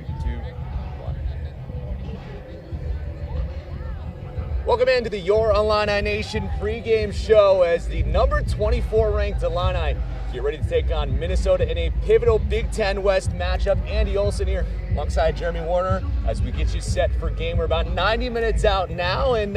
3, 2, 1. Welcome into the Your Illini Nation pregame show as the number 24 ranked Illini get ready to take on Minnesota in a pivotal Big Ten West matchup. Andy Olson here alongside Jeremy Werner as we get you set for game. We're about 90 minutes out now, and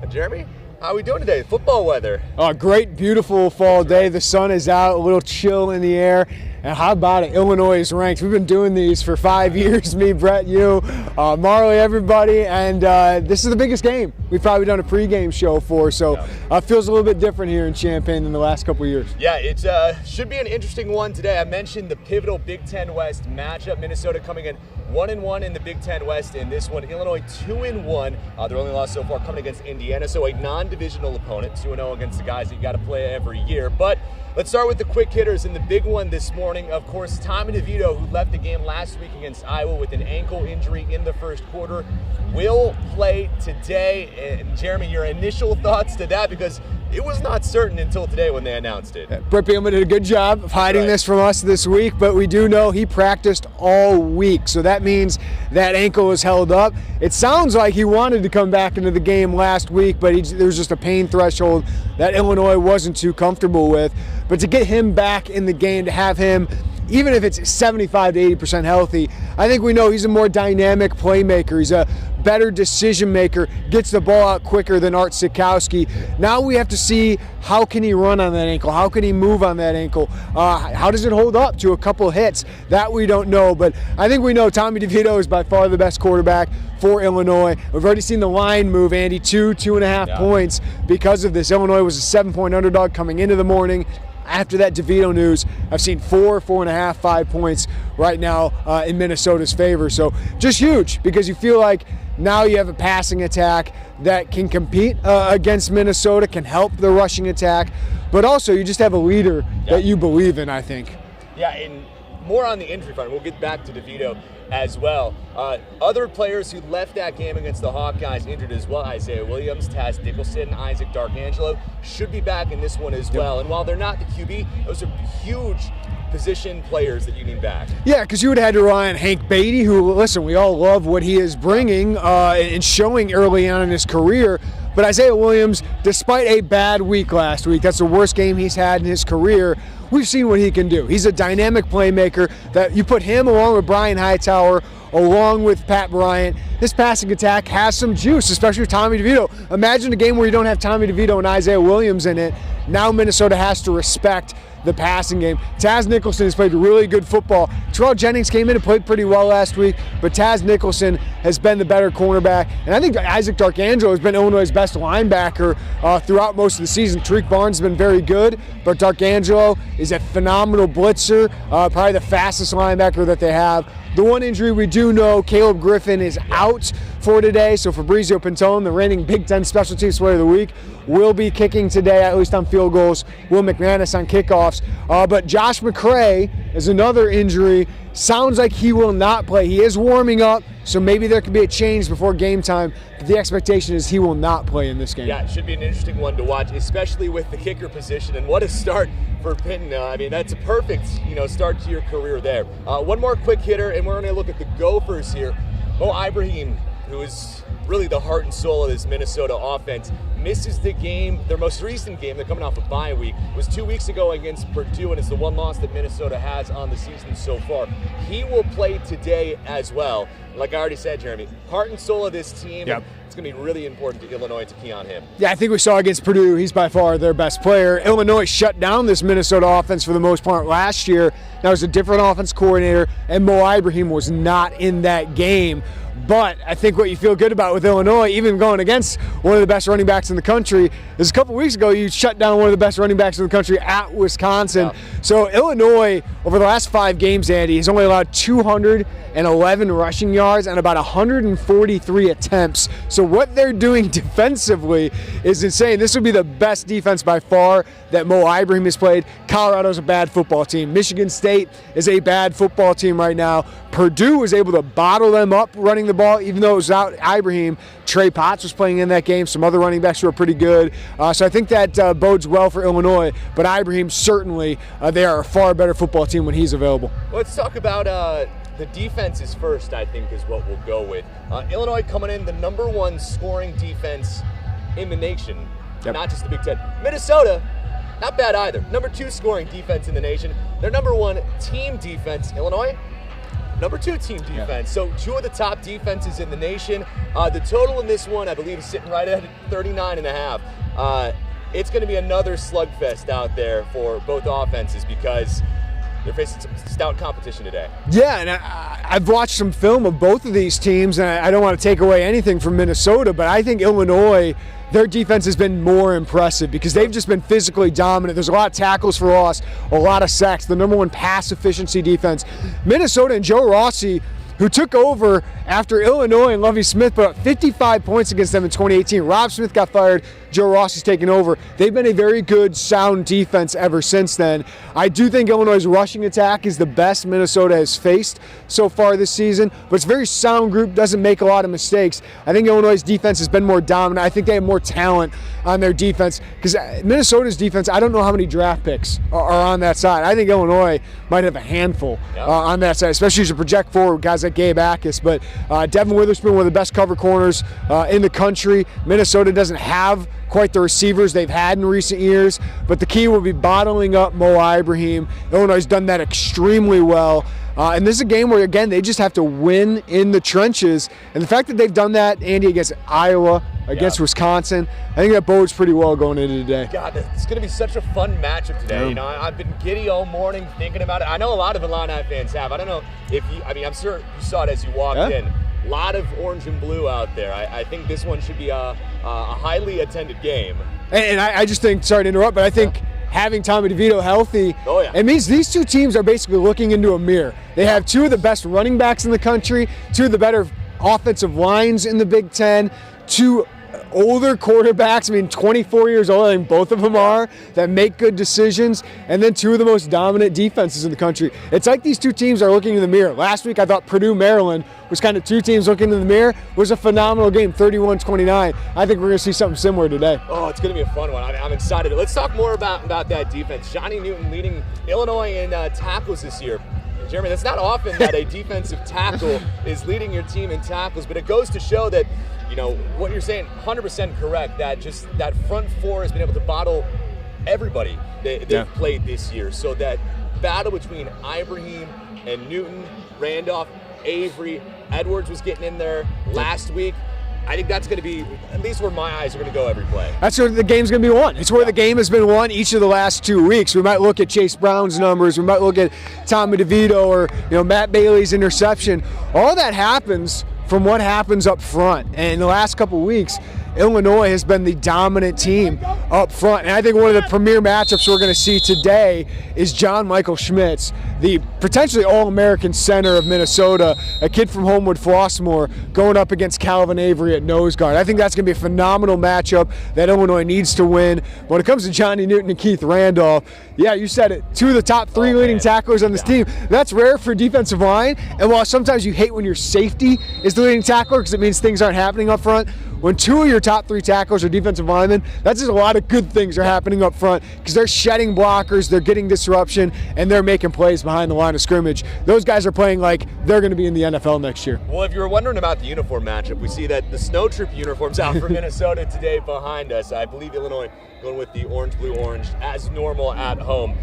Jeremy, how are we doing today? Football weather. Great, beautiful fall day. The sun is out, a little chill in the air. And how about it? Illinois is ranked. We've been doing these for 5 years, me, Brett, you, Marley, everybody, and this is the biggest game we've probably done a pregame show for, so it feels a little bit different here in Champaign than the last couple of years. Yeah, it should be an interesting one today. I mentioned the pivotal Big Ten West matchup. Minnesota coming in 1-1 in the Big Ten West in this one. Illinois 2-1. Their only loss so far coming against Indiana, so a non-divisional opponent, 2-0 against the guys that you got to play every year. But let's start with the quick hitters and the big one this morning. Of course, Devito, who left the game last week against Iowa with an ankle injury in the first quarter, will play today. And Jeremy, your initial thoughts to that, because it was not certain until today when they announced it. Pregame did a good job of hiding this from us this week, but we do know he practiced all week, so that means that ankle is held up. It sounds like he wanted to come back into the game last week, but there was just a pain threshold that Illinois wasn't too comfortable with. But to get him back in the game, to have him, even if it's 75 to 80% healthy, I think we know he's a more dynamic playmaker. He's a better decision maker, gets the ball out quicker than Art Sikowski. Now we have to see, how can he run on that ankle? How can he move on that ankle? How does it hold up to a couple hits? That we don't know, but I think we know Devito is by far the best quarterback for Illinois. We've already seen the line move, Andy, 2.5 points because of this. Illinois was a 7-point underdog coming into the morning. After that Devito news, I've seen 4.5, 5 points right now in Minnesota's favor. So just huge, because you feel like now you have a passing attack that can compete against Minnesota, can help the rushing attack, but also you just have a leader that you believe in, I think. Yeah, and more on the injury front. We'll get back to Devito as well. Other players who left that game against the Hawkeyes injured as well: Isaiah Williams, Taz Nicholson, Isaac Darkangelo should be back in this one as well. And while they're not the QB, those are huge position players that you need back. Yeah, because you would have had to rely on Hank Beatty, who, listen, we all love what he is bringing and showing early on in his career. But Isaiah Williams, despite a bad week last week, that's the worst game he's had in his career, we've seen what he can do. He's a dynamic playmaker that you put him along with Brian Hightower, along with Pat Bryant. This passing attack has some juice, especially with Devito. Imagine a game where you don't have Devito and Isaiah Williams in it. Now Minnesota has to respect the passing game. Taz Nicholson has played really good football. Terrell Jennings came in and played pretty well last week, but Taz Nicholson has been the better cornerback. And I think Isaac Darkangelo has been Illinois' best linebacker throughout most of the season. Tariq Barnes has been very good, but Darkangelo is a phenomenal blitzer, probably the fastest linebacker that they have. The one injury we do know, Caleb Griffin is out for today, so Fabrizio Pintone, the reigning Big Ten Special Teams Player of the Week, will be kicking today, at least on field goals. Will McManus on kickoffs. But Josh McCray is another injury. Sounds like he will not play. He is warming up, so maybe there could be a change before game time. But the expectation is he will not play in this game. Yeah, it should be an interesting one to watch, especially with the kicker position. And what a start for Pinton. I mean, that's a perfect, start to your career there. One more quick hitter, and we're going to look at the Gophers here. Mo Ibrahim, who is really the heart and soul of this Minnesota offense, misses the game. Their most recent game, they're coming off a bye week, was 2 weeks ago against Purdue, and it's the one loss that Minnesota has on the season so far. He will play today as well. Like I already said, Jeremy, heart and soul of this team. Yep. It's going to be really important to Illinois to key on him. Yeah, I think we saw against Purdue, he's by far their best player. Illinois shut down this Minnesota offense for the most part last year. That was a different offense coordinator, and Mo Ibrahim was not in that game. But I think what you feel good about with Illinois, even going against one of the best running backs in the country, is a couple weeks ago you shut down one of the best running backs in the country at Wisconsin. Yeah. So Illinois, over the last 5 games, Andy, has only allowed 211 rushing yards and about 143 attempts. So what they're doing defensively is insane. This would be the best defense by far that Mo Ibrahim has played. Colorado's a bad football team. Michigan State is a bad football team right now. Purdue was able to bottle them up running the ball, even though it was without Ibrahim. Trey Potts was playing in that game. Some other running backs who were pretty good. So I think that bodes well for Illinois. But Ibrahim, certainly, they are a far better football team when he's available. Let's talk about the defense is first, I think, is what we'll go with. Illinois coming in the number 1 scoring defense in the nation, not just the Big Ten. Minnesota, not bad either. Number 2 scoring defense in the nation. Their number 1 team defense. Illinois, number 2 team defense. So 2 of the top defenses in the nation. The total in this one, I believe, is sitting right at 39.5. It's going to be another slugfest out there for both offenses because they're facing some stout competition today. Yeah, and I've watched some film of both of these teams, and I don't want to take away anything from Minnesota, but I think Illinois, their defense has been more impressive because they've just been physically dominant. There's a lot of tackles for loss, a lot of sacks, the number 1 pass efficiency defense. Minnesota and Joe Rossi, who took over after Illinois and Lovie Smith put up 55 points against them in 2018. Rob Smith got fired. Joe Rossi's taken over. They've been a very good, sound defense ever since then. I do think Illinois' rushing attack is the best Minnesota has faced so far this season, but it's a very sound group, doesn't make a lot of mistakes. I think Illinois' defense has been more dominant. I think they have more talent on their defense because Minnesota's defense, I don't know how many draft picks are on that side. I think Illinois might have a handful on that side, especially as you project forward, guys like Gabe Akis. But Devin Witherspoon, one of the best cover corners in the country. Minnesota doesn't have quite the receivers they've had in recent years, but the key will be bottling up Mo Ibrahim. Illinois has done that extremely well. And this is a game where, again, they just have to win in the trenches. And the fact that they've done that, Andy, against Iowa, against Wisconsin, I think that bodes pretty well going into today. God, it's going to be such a fun matchup today. Yeah. You know, I've been giddy all morning thinking about it. I know a lot of Illini fans have. I don't know if you, I mean, I'm sure you saw it as you walked in. A lot of orange and blue out there. I think this one should be a highly attended game. And I just think, sorry to interrupt, but I think having Tommy DeVito healthy, it means these 2 teams are basically looking into a mirror. They have 2 of the best running backs in the country, 2 of the better offensive lines in the Big Ten, 2 older quarterbacks, 24 years old, I think both of them are, that make good decisions, and then 2 of the most dominant defenses in the country. It's like these 2 teams are looking in the mirror. Last week I thought Purdue-Maryland was kind of 2 teams looking in the mirror. It was a phenomenal game, 31-29. I think we're going to see something similar today. Oh, it's going to be a fun one. I'm excited. Let's talk more about that defense. Johnny Newton leading Illinois in tackles this year. Jeremy, that's not often that a defensive tackle is leading your team in tackles, but it goes to show that, you know, what you're saying, 100% correct, that just that front 4 has been able to bottle everybody they've played this year. So that battle between Ibrahim and Newton, Randolph, Avery, Edwards was getting in there last week. I think that's going to be at least where my eyes are going to go every play. That's where the game's going to be won. It's where the game has been won each of the last 2 weeks. We might look at Chase Brown's numbers. We might look at Tommy DeVito or Matt Bailey's interception. All that happens from what happens up front. And in the last couple of weeks, Illinois has been the dominant team up front. And I think one of the premier matchups we're going to see today is John Michael Schmitz, the potentially All-American center of Minnesota, a kid from Homewood Flossmoor, going up against Calvin Avery at nose guard. I think that's going to be a phenomenal matchup that Illinois needs to win. When it comes to Johnny Newton and Keith Randolph, you said it, 2 of the top 3 leading tacklers on this team. That's rare for defensive line. And while sometimes you hate when your safety is the leading tackler because it means things aren't happening up front, when 2 of your top 3 tacklers are defensive linemen, that's just a lot of good things are happening up front because they're shedding blockers, they're getting disruption, and they're making plays behind the line of scrimmage. Those guys are playing like they're going to be in the NFL next year. Well, if you were wondering about the uniform matchup, we see that the Snow Troop uniforms out for Minnesota today behind us. I believe Illinois going with the orange, blue, orange as normal at home.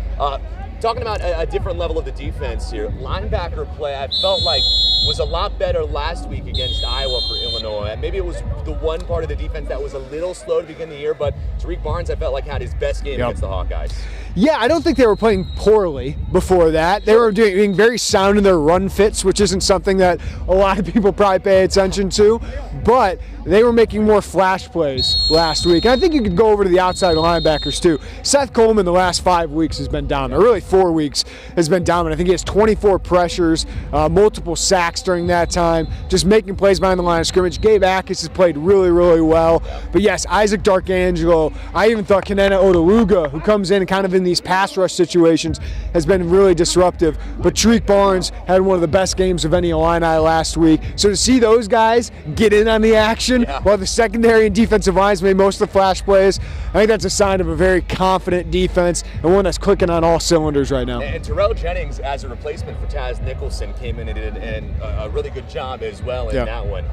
Talking about a different level of the defense here, linebacker play I felt like was a lot better last week against Iowa for Illinois. And maybe it was the one part of the defense that was a little slow to begin the year, but Tariq Barnes I felt like had his best game against the Hawkeyes. Yeah, I don't think they were playing poorly before that. They were being very sound in their run fits, which isn't something that a lot of people probably pay attention to, but they were making more flash plays last week. And I think you could go over to the outside linebackers too. Seth Coleman the last 5 weeks has been dominant, or really 4 weeks has been dominant. I think he has 24 pressures, multiple sacks during that time, just making plays behind the line of scrimmage. Gabe Akis has played really, really well. But yes, Isaac Darkangelo, I even thought Kenana Odaluga, who comes in kind of in these pass rush situations, has been really disruptive. But Tariq Barnes had one of the best games of any Illini last week. So to see those guys get in on the action possession, while the secondary and defensive lines made most of the flash plays. I think that's a sign of a very confident defense and one that's clicking on all cylinders right now. And Terrell Jennings, as a replacement for Taz Nicholson, came in and did a really good job as well in that one.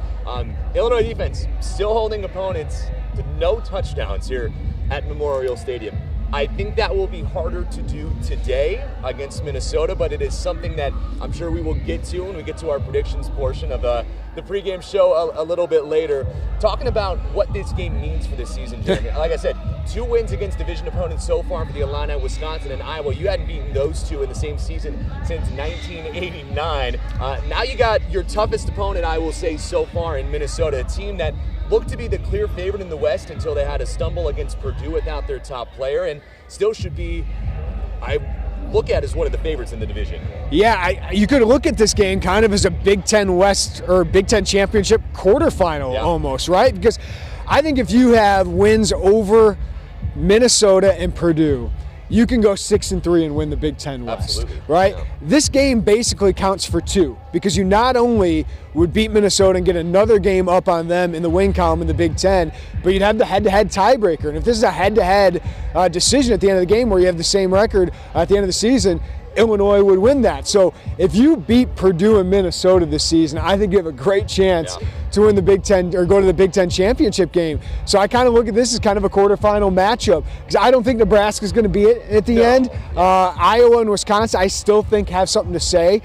Illinois defense still holding opponents to no touchdowns here at Memorial Stadium. I think that will be harder to do today against Minnesota, but it is something that I'm sure we will get to when we get to our predictions portion of the pregame show a little bit later. Talking about what this game means for this season, Jeremy. Like I said, 2 wins against division opponents so far for the Illini, Wisconsin, and Iowa. You hadn't beaten those two in the same season since 1989. Now you got your toughest opponent, I will say, so far in Minnesota, a team that looked to be the clear favorite in the West until they had a stumble against Purdue without their top player, and still should be, I look at as one of the favorites in the division. Yeah, you could look at this game kind of as a Big Ten West or Big Ten championship quarterfinal almost, right? Because I think if you have wins over Minnesota and Purdue, you can go 6-3 and win the Big Ten West, right? Yeah. This game basically counts for 2 because you not only would beat Minnesota and get another game up on them in the win column in the Big Ten, but you'd have the head-to-head tiebreaker. And if this is a head-to-head decision at the end of the game where you have the same record at the end of the season, Illinois would win that. So if you beat Purdue and Minnesota this season, I think you have a great chance to win the Big Ten or go to the Big Ten championship game. So I kind of look at this as kind of a quarterfinal matchup because I don't think Nebraska's going to be it at the end. Iowa and Wisconsin, I still think have something to say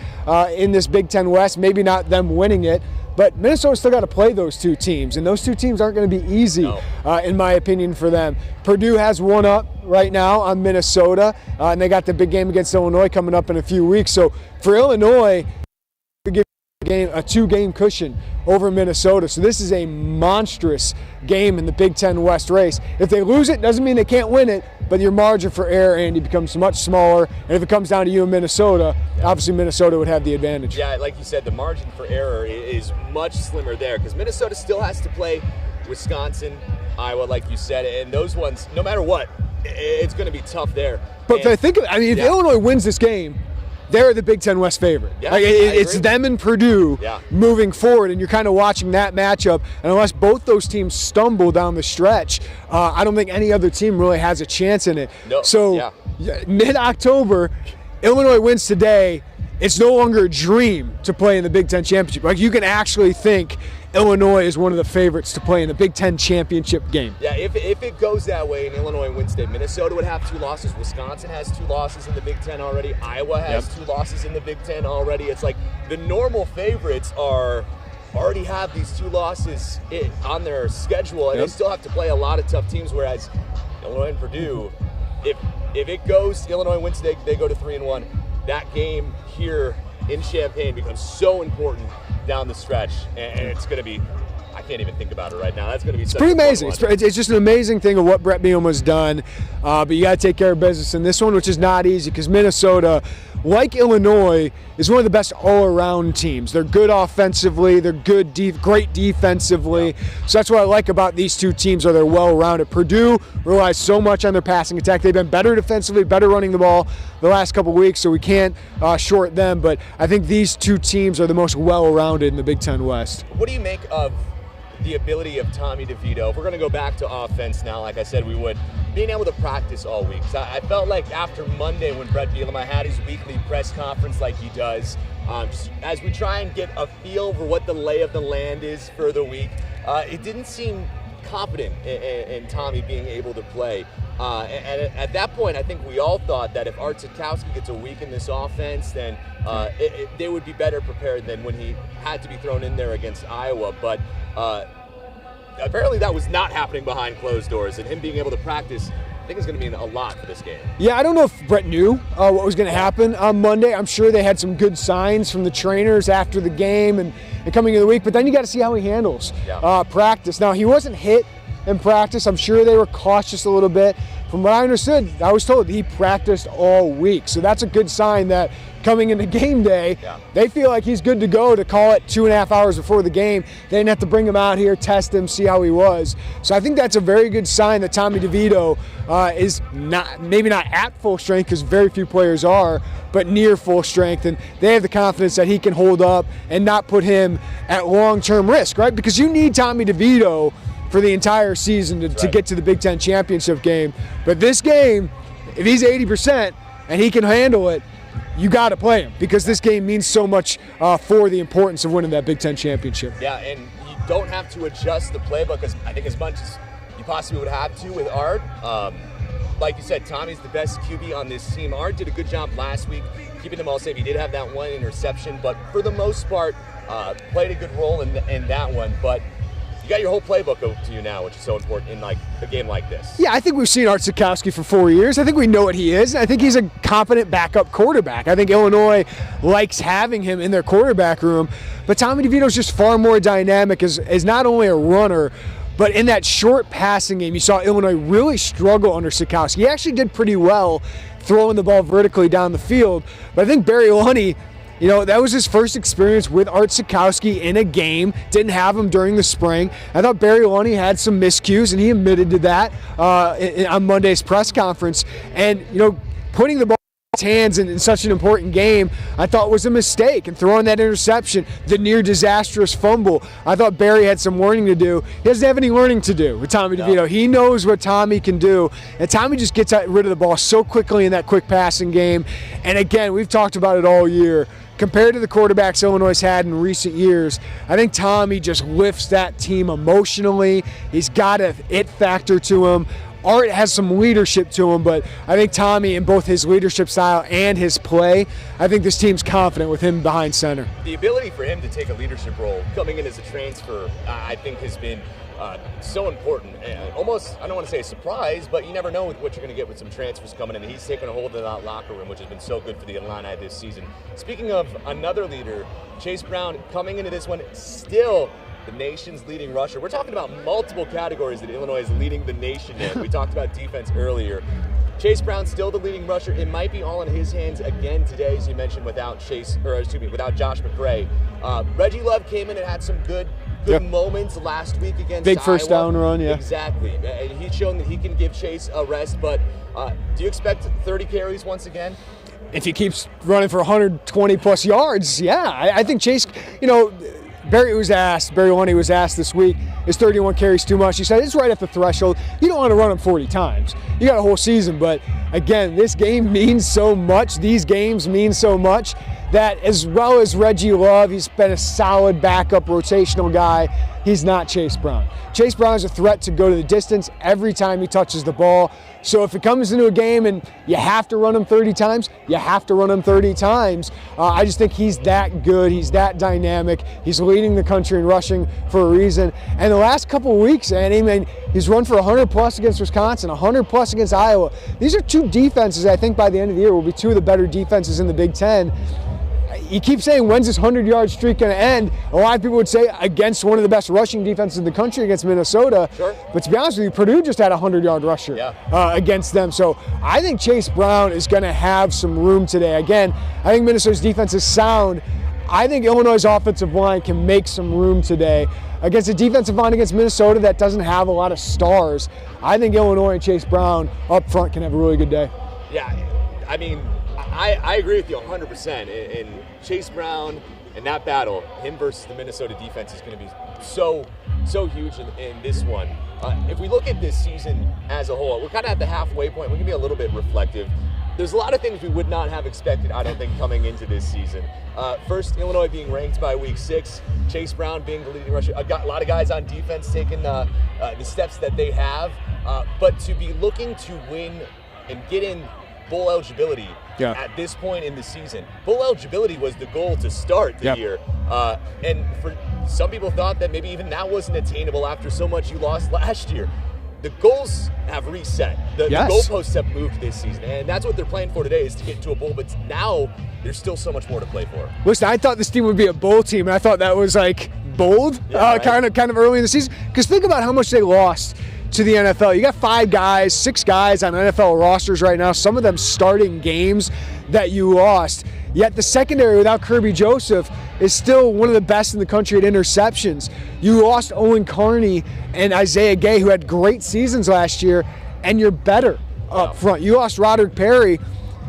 in this Big Ten West. Maybe not them winning it, but Minnesota's still got to play those 2 teams, and those 2 teams aren't going to be easy, in my opinion, for them. Purdue has one up right now on Minnesota, and they got the big game against Illinois coming up in a few weeks. So for Illinois, give a 2-game cushion over Minnesota. So this is a monstrous game in the Big Ten West race. If they lose it, doesn't mean they can't win it, but your margin for error, Andy, becomes much smaller. And if it comes down to you and Minnesota, obviously Minnesota would have the advantage. Yeah, like you said, the margin for error is much slimmer there because Minnesota still has to play Wisconsin, Iowa, like you said, and those ones, no matter what, it's going to be tough there. But think of it, I mean, if Illinois wins this game, they're the Big Ten West favorite. Yeah, it's them and Purdue moving forward, and you're kind of watching that matchup. And unless both those teams stumble down the stretch, I don't think any other team really has a chance in it. Mid-October, Illinois wins today. It's no longer a dream to play in the Big Ten championship. Like, you can actually think Illinois is one of the favorites to play in the Big Ten championship game. Yeah, if it goes that way and Illinois wins today, Minnesota would have 2 losses. Wisconsin has 2 losses in the Big Ten already. Iowa has 2 losses in the Big Ten already. It's like the normal favorites already have these 2 losses on their schedule, and they still have to play a lot of tough teams, whereas Illinois and Purdue, if it goes, Illinois wins today, they go to 3-1. That game here in Champaign becomes so important down the stretch, and it's going to be, I can't even think about it right now. That's going to be pretty amazing. It's just an amazing thing of what Brett Bielema's done, but you got to take care of business in this one, which is not easy because Minnesota, like Illinois, is one of the best all-around teams. They're good offensively. They're good, great defensively. So that's what I like about these 2 teams, are they're well-rounded. Purdue relies so much on their passing attack. They've been better defensively, better running the ball the last couple weeks, so we can't short them. But I think these 2 teams are the most well-rounded in the Big Ten West. What do you make of the ability of Tommy Devito? If we're going to go back to offense now, like I said we would, being able to practice all week. So I felt like after Monday when Brett Bielema had his weekly press conference like he does, as we try and get a feel for what the lay of the land is for the week, it didn't seem confident in Tommy being able to play. And at that point, I think we all thought that if Art Sitkowski gets a week in this offense, then they would be better prepared than when he had to be thrown in there against Iowa. But apparently that was not happening behind closed doors, and him being able to practice, I think, is going to mean a lot for this game. Yeah, I don't know if Brett knew what was going to happen on Monday. I'm sure they had some good signs from the trainers after the game and coming into the week, but then you got to see how he handles practice. Now, he wasn't hit in practice. I'm sure they were cautious a little bit from what I understood, I was told he practiced all week. So that's a good sign that coming into game day, they feel like he's good to go to call it 2.5 hours before the game. They didn't have to bring him out here, test him, see how he was. So I think that's a very good sign that Tommy Devito is maybe not at full strength, because very few players are, but near full strength. And they have the confidence that he can hold up and not put him at long-term risk, right? Because you need Tommy DeVito for the entire season to get to the Big Ten championship game. But this game, if he's 80% and he can handle it, you got to play him, because this game means so much for the importance of winning that Big Ten championship. Yeah, and you don't have to adjust the playbook, because I think as much as you possibly would have to with Art. Like you said, Tommy's the best QB on this team. Art did a good job last week keeping them all safe. He did have that one interception, but for the most part, played a good role in that one. But you got your whole playbook over to you now, which is so important in like a game like this. Yeah, I think we've seen Art Sikowski for 4 years. I think we know what he is. I think he's a competent backup quarterback. I think Illinois likes having him in their quarterback room. But Tommy DeVito's just far more dynamic as not only a runner, but in that short passing game, you saw Illinois really struggle under Sikowski. He actually did pretty well throwing the ball vertically down the field. But I think Barry Lunny, that was his first experience with Art Sikowski in a game. Didn't have him during the spring. I thought Barry Lunny had some miscues, and he admitted to that on Monday's press conference. And, putting the ball in his hands in such an important game, I thought was a mistake. And throwing that interception, the near disastrous fumble, I thought Barry had some learning to do. He doesn't have any learning to do with Tommy DeVito. He knows what Tommy can do. And Tommy just gets rid of the ball so quickly in that quick passing game. And again, we've talked about it all year. Compared to the quarterbacks Illinois had in recent years, I think Tommy just lifts that team emotionally. He's got an it factor to him. Art has some leadership to him, but I think Tommy, in both his leadership style and his play, I think this team's confident with him behind center. The ability for him to take a leadership role coming in as a transfer, I think has been so important. Almost, I don't want to say a surprise, but you never know what you're going to get with some transfers coming in. And he's taken a hold of that locker room, which has been so good for the Illini this season. Speaking of another leader, Chase Brown coming into this one still the nation's leading rusher. We're talking about multiple categories that Illinois is leading the nation in. We talked about defense earlier. Chase Brown still the leading rusher. It might be all in his hands again today, as you mentioned, without Josh McCray. Reggie Love came in and had some good moments last week against Big first Iowa. Down run, yeah. Exactly. He's shown that he can give Chase a rest, but do you expect 30 carries once again? If he keeps running for 120 plus yards, yeah. I think Chase, Barry Lunny was asked this week, is 31 carries too much? He said it's right at the threshold. You don't want to run him 40 times. You got a whole season, but again, this game means so much. These games mean so much that, as well as Reggie Love, he's been a solid backup rotational guy. He's not Chase Brown. Chase Brown is a threat to go to the distance every time he touches the ball. So if it comes into a game and you have to run him 30 times, you have to run him 30 times. I just think he's that good. He's that dynamic. He's leading the country in rushing for a reason. And the last couple of weeks, Andy, he's run for 100 plus against Wisconsin, 100 plus against Iowa. These are two defenses I think by the end of the year will be two of the better defenses in the Big Ten. You keep saying, when's this 100-yard streak going to end? A lot of people would say against one of the best rushing defenses in the country against Minnesota. Sure. But to be honest with you, Purdue just had a 100-yard rusher against them. So I think Chase Brown is going to have some room today. Again, I think Minnesota's defense is sound. I think Illinois' offensive line can make some room today. Against a defensive line against Minnesota that doesn't have a lot of stars, I think Illinois and Chase Brown up front can have a really good day. Yeah, I agree with you 100%. And Chase Brown and that battle, him versus the Minnesota defense, is going to be so huge in this one. If we look at this season as a whole, we're kind of at the halfway point. We can be a little bit reflective. There's a lot of things we would not have expected, I don't think, coming into this season. First, Illinois being ranked by week 6, Chase Brown being the leading rusher. I've got a lot of guys on defense taking the steps that they have. But to be looking to win and get in bowl eligibility at this point in the season. Bowl eligibility was the goal to start the year. And for some people thought that maybe even that wasn't attainable after so much you lost last year. The goals have reset. The goalposts have moved this season, and that's what they're playing for today, is to get into a bowl. But now there's still so much more to play for. Listen, I thought this team would be a bowl team, and I thought that was bold, kind of early in the season. Because think about how much they lost to the NFL. You got 5 guys, 6 guys on NFL rosters right now, some of them starting games that you lost. Yet the secondary without Kirby Joseph is still one of the best in the country at interceptions. You lost Owen Carney and Isaiah Gay, who had great seasons last year, and you're better up front. You lost Roderick Perry.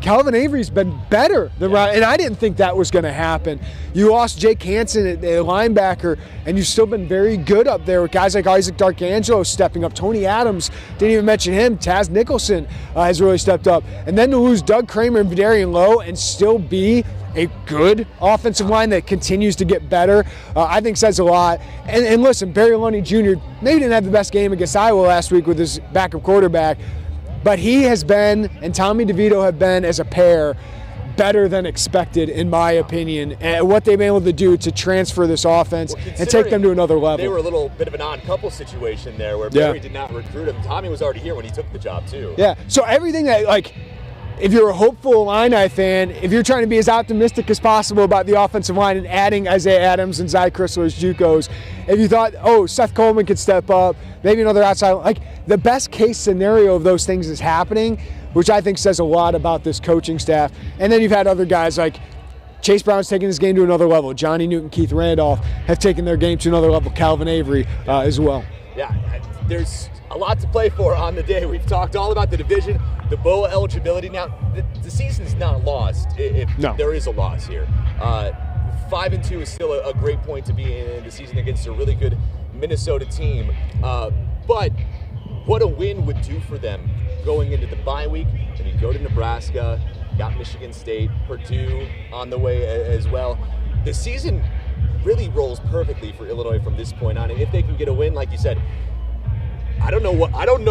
Calvin Avery's been better than Roderick, and I didn't think that was going to happen. You lost Jake Hansen at linebacker, and you've still been very good up there with guys like Isaac Darkangelo stepping up. Tony Adams, didn't even mention him. Taz Nicholson has really stepped up. And then to lose Doug Kramer and Vidarian Lowe and still be a good offensive line that continues to get better, I think says a lot. And listen, Barry Lundy Jr. maybe didn't have the best game against Iowa last week with his backup quarterback, but he has been, and Tommy DeVito have been, as a pair, better than expected, in my opinion, and what they've been able to do to transfer this offense and take them to another level. They were a little bit of an odd couple situation there where Barry did not recruit him. Tommy was already here when he took the job, too. Yeah, so everything that, like, if you're a hopeful Illini fan, if you're trying to be as optimistic as possible about the offensive line and adding Isaiah Adams and Zy Chrysler as JUCOs, if you thought, oh, Seth Coleman could step up, maybe another outside, like the best case scenario of those things is happening, which I think says a lot about this coaching staff. And then you've had other guys like Chase Brown's taking his game to another level. Johnny Newton, Keith Randolph have taken their game to another level. Calvin Avery as well. Yeah, there's a lot to play for on the day. We've talked all about the division, the BOA eligibility. Now, the season's not lost if there is a loss here. 5-2 is still a great point to be in the season against a really good Minnesota team. But what a win would do for them going into the bye week. And you go to Nebraska, got Michigan State, Purdue on the way as well. The season really rolls perfectly for Illinois from this point on. And if they can get a win, like you said, I don't know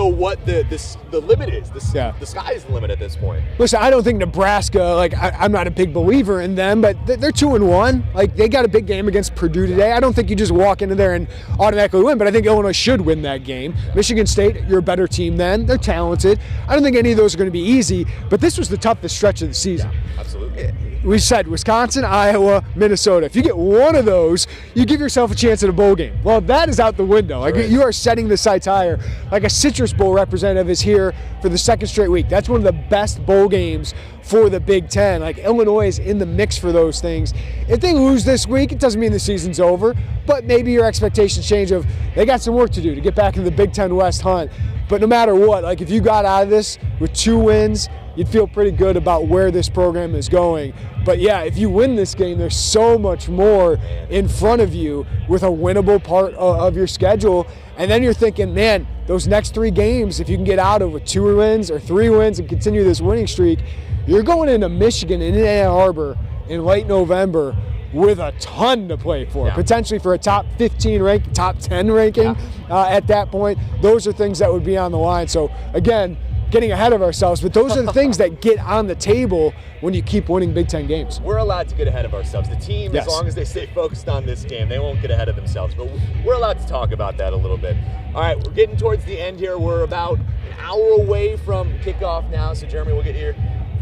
what the limit is. The sky is the limit at this point. Listen, I don't think Nebraska, like I'm not a big believer in them, but they're 2-1. Like they got a big game against Purdue today. I don't think you just walk into there and automatically win, but I think Illinois should win that game. Michigan State, you're a better team than. They're talented. I don't think any of those are going to be easy, but this was the toughest stretch of the season. Yeah, absolutely. We said Wisconsin, Iowa, Minnesota. If you get one of those, you give yourself a chance at a bowl game. Well, that is out the window. Like you are setting the sights higher. Like a Citrus Bowl representative is here for the second straight week. That's one of the best bowl games for the Big Ten. Like Illinois is in the mix for those things. If they lose this week, it doesn't mean the season's over, but maybe your expectations change of they got some work to do to get back into the Big Ten West hunt. But no matter what, like if you got out of this with 2 wins, you'd feel pretty good about where this program is going. But yeah, if you win this game, there's so much more in front of you with a winnable part of your schedule. And then you're thinking, man, those next 3 games, if you can get out of with 2 wins or 3 wins and continue this winning streak, you're going into Michigan and in Ann Arbor in late November with a ton to play for, potentially for a top 15 rank, top 10 ranking at that point. Those are things that would be on the line. So again, getting ahead of ourselves, but those are the things that get on the table when you keep winning Big Ten games. We're allowed to get ahead of ourselves. The team, as long as they stay focused on this game, they won't get ahead of themselves, but we're allowed to talk about that a little bit. All right, we're getting towards the end here. We're about an hour away from kickoff now, so Jeremy, we'll get your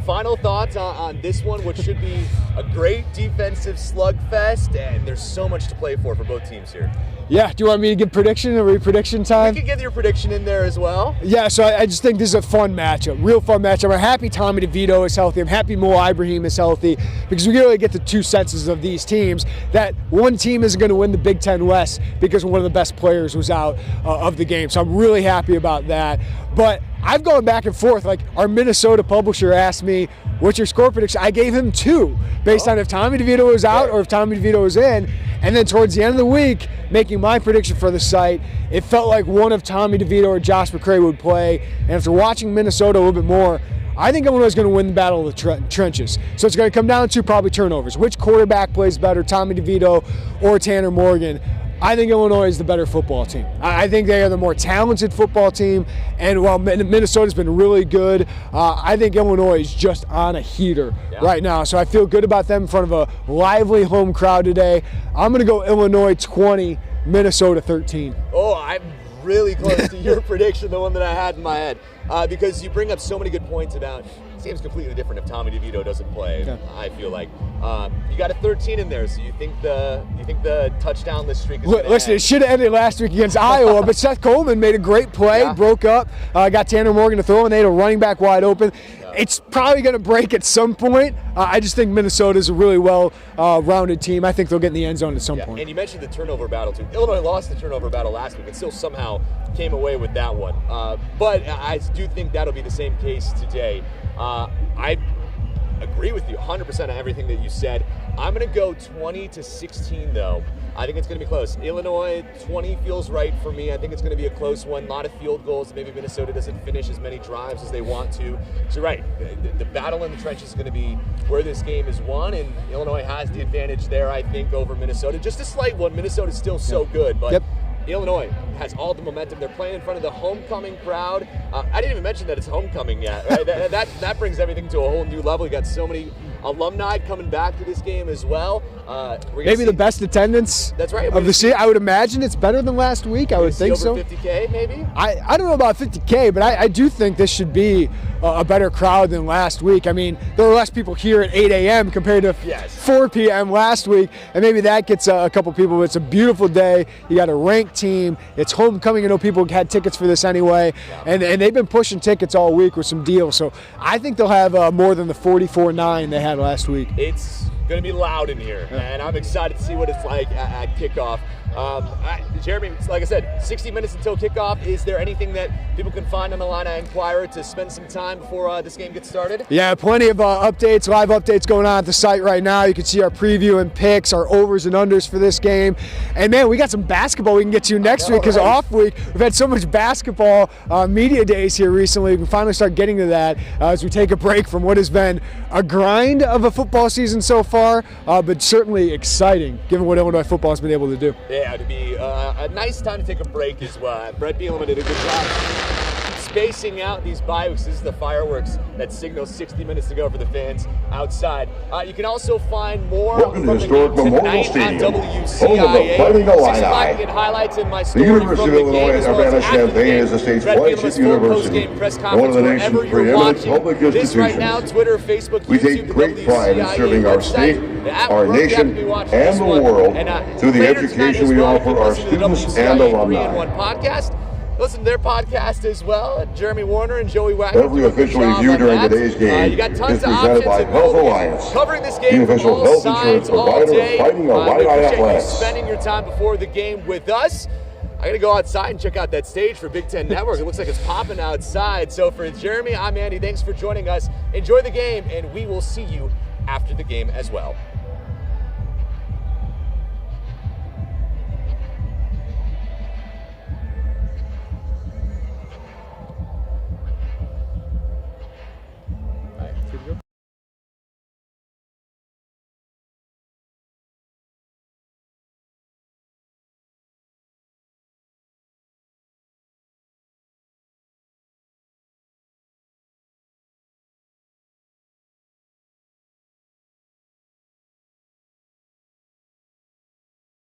final thoughts on this one, which should be a great defensive slugfest, and there's so much to play for both teams here. Yeah, do you want me to give prediction or prediction time? You can get your prediction in there as well. Yeah, so I just think this is a fun matchup, real fun matchup. I'm happy Tommy DeVito is healthy. I'm happy Mo Ibrahim is healthy because we really get the 2 senses of these teams that one team isn't going to win the Big Ten West because one of the best players was out of the game. So I'm really happy about that. But I've gone back and forth. Like our Minnesota publisher asked me, what's your score prediction? I gave him 2 based on if Tommy DeVito was out or if Tommy DeVito was in. And then towards the end of the week, making my prediction for the site, it felt like one of Tommy DeVito or Josh McCray would play. And after watching Minnesota a little bit more, I think Illinois is going to win the battle of the trenches. So it's going to come down to probably turnovers. Which quarterback plays better, Tommy DeVito or Tanner Morgan? I think Illinois is the better football team. I think they are the more talented football team. And while Minnesota's been really good, I think Illinois is just on a heater right now. So I feel good about them in front of a lively home crowd today. I'm going to go Illinois 20, Minnesota 13. Oh, I'm really close to your prediction, the one that I had in my head, because you bring up so many good points about this game's completely different if Tommy Devito doesn't play. Yeah. I feel like you got a 13 in there, so you think the touchdown-less streak is going to Listen, end? it should have ended last week against Iowa, but Seth Coleman made a great play, broke up, got Tanner Morgan to throw, and they had a running back wide open. It's probably going to break at some point. I just think Minnesota's a really well-rounded team. I think they'll get in the end zone at some point. And you mentioned the turnover battle, too. Illinois lost the turnover battle last week and still somehow came away with that one. But I do think that'll be the same case today. I agree with you 100% on everything that you said. I'm going to go 20-16, though. I think it's going to be close. Illinois, 20 feels right for me. I think it's going to be a close one. A lot of field goals. Maybe Minnesota doesn't finish as many drives as they want to. So, right, the battle in the trenches is going to be where this game is won, and Illinois has the advantage there, I think, over Minnesota. Just a slight one. Minnesota's still so good, but Illinois has all the momentum. They're playing in front of the homecoming crowd. I didn't even mention that it's homecoming yet. Right? that brings everything to a whole new level. You got so many alumni coming back to this game as well. Maybe the best attendance of the season. I would imagine it's better than last week. I would think so. Over 50K maybe? I don't know about 50K, but I do think this should be a better crowd than last week. I mean, there were less people here at 8 a.m. compared to 4 p.m. last week, and maybe that gets a couple people. But it's a beautiful day. You got a ranked team. It's homecoming. I know people had tickets for this anyway, and they've been pushing tickets all week with some deals. So I think they'll have more than the 44-9 they had last week. It's going to be loud in here, and I'm excited to see what it's like at kickoff. Jeremy, like I said, 60 minutes until kickoff. Is there anything that people can find on the Illini Inquirer to spend some time before this game gets started? Yeah, plenty of updates, live updates going on at the site right now. You can see our preview and picks, our overs and unders for this game. And, man, we got some basketball we can get to next week because off week. We've had so much basketball media days here recently. We can finally start getting to that as we take a break from what has been a grind of a football season so far, but certainly exciting given what Illinois football has been able to do. Yeah, to be a nice time to take a break as well. Brett Bielema did a good job spacing out these bye weeks. This is the fireworks that signals 60 minutes to go for the fans outside. You can also find more from the game tonight on WCIA. 6:00 get highlights in my story from the game as well as after the game. Brett Bielema's full post-game press conference wherever you're watching this right now, Twitter, Facebook, we YouTube, take great pride in serving our state, our nation, and the world through the education we offer our students and alumni. Podcast. Listen to their podcast as well. Jeremy Werner and Joey Wagner. Every official review during today's game you got tons is of presented by options Health Alliance, covering this the game from official all health sides insurance all provider day. fighting We Illini appreciate you athletics. spending your time before the game with us. I got to go outside and check out that stage for Big Ten Network. It looks like it's popping outside. So for Jeremy, I'm Andy. Thanks for joining us. Enjoy the game, and we will see you after the game as well.